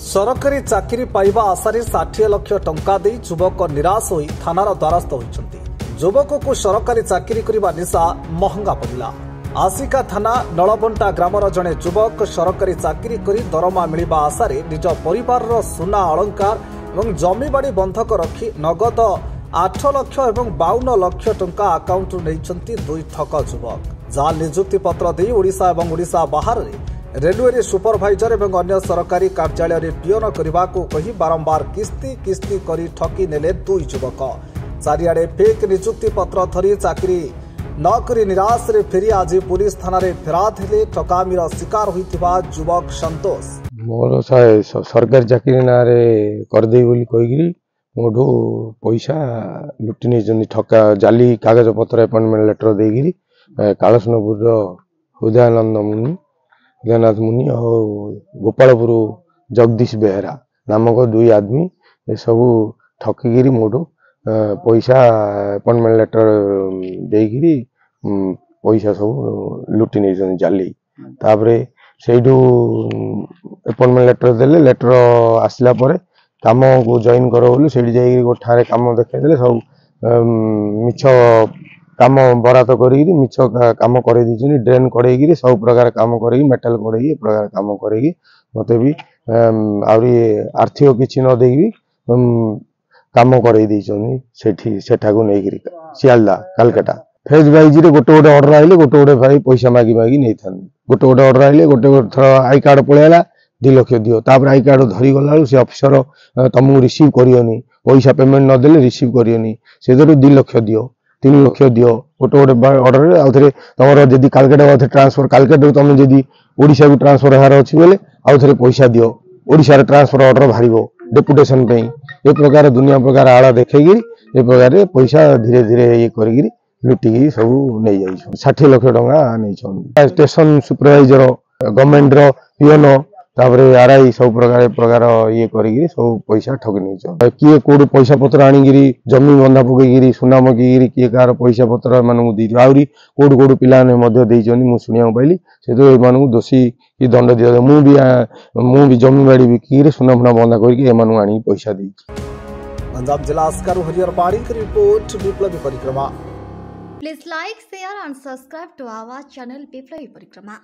सरकारी चाकरी पाइबा आशारे 60 लाख टंका दे युवक निराश होई थानार द्वारस्थ होइछन्ति। युवक को सरकारी चाकरी करिबा निशा महंगा पड़िला। आसिका थाना नलबंटा ग्रामर जणे युवक सरकारी चाकरी करी दरमा मिलिबा आशारे निज परिवारर सुना अलंकार एवं जमीबाड़ी बंधक रखी नगद 8 लाख एवं 52 लाख टंका अकाउंट नैछन्ति दुई ठक युवक। जाल नियुक्ति पत्र दे ओडिशा एवं ओडिशा बाहर रेलवे सुपरभाइजर एवं अन्य सरकारी कार्यालय रे पियन करने को कही बारंबार किस्ती किस्ती करी ठकी नेले दुई युवक। चारिआडे फेक नियुक्ति पत्र धरी चाकरी नकरी निराश रे फेरी आज पुलिस थाना रे फेरात हेले ठकामीर शिकार होइतिबा युवक संतोष। मोर सरकारी चाकरी ना रे कर दे बोली कहिगिरी मोठू पैसा लुटि नै ठका जाली कागज पत्र अपॉइंटमेंट लेटर देगिरी कालसनपुर हृदयानंद मुनि जगन्नाथ मुनि और गोपालपुर जगदीश बेहरा नामक दुई आदमी ये सब ठकिकी मोटू पैसा अपॉइंटमेंट लेटर देकिरी पैसा सब लुटि नहीं जाली। तापरे सेठू अपॉइंटमेंट लेटर देले लेटर आसला परे काम को जॉइन करो बोली सेठी जाई गोठारे काम देखाई देले सब मिछ काम बरात करी मिछ काम कर ड्रेन कड़े सब प्रकार काम कर मेटाल कड़े प्रकार काम कर मत भी आहरी आर्थिक किसी न दे काम कर को नहीं सियालदा कालकाटा फेज वाइज गोटे गोटे अर्डर आइले गोटे गोटे भाई पैसा मागी मागी नहीं था गोटे गोटे अर्डर आइले गोटे थर आई कार्ड पलैला 2 लाख दियो तापर आई कार्ड धरी गला से अफिसर तुमको रिसीव करियोनी पैसा पेमेंट नदेले रिसीव करियोनी से 2 लाख दियो 3 लाख दियो गोटे गोटे अर्डर आउ थे तुम जदि कालकाटा ट्रांसफर कालकाटा तुम जदि ओडिशा को ट्रांसफर हार अच्छी बोले आउ थे पैसा दियो ओडिशा ट्रांसफर ऑर्डर बाहर डेपुटेशन ये प्रकार दुनिया प्रकार आड़ देखी ये प्रकार पैसा धीरे धीरे ये कर लुटिकी सब नहीं जाइए 60 लाख टंका नहीं स्टेशन सुपरवाइजर गवर्नमेंट पीएन तापर आरआई सब प्रकार ये करी सब पैसा ठगी नहीं किए कोड पैसा पत्र आनिकी जमी बंधा पकईकि सुना मकईकि किए कार पैसा पत्र मानू दी आहरी कोड कोड पिला मुझे शुणा पाइली से दोषी की दंड दिया मुझे जमी बाड़ी बिकी सुना फुना बंधा करके पैसा दी। पंजाब जिला अस्कार हरिहर पाड़ी की रिपोर्ट विप्लवी परिक्रमा। Please like, share and subscribe to our channel Biplabhi Parikrama.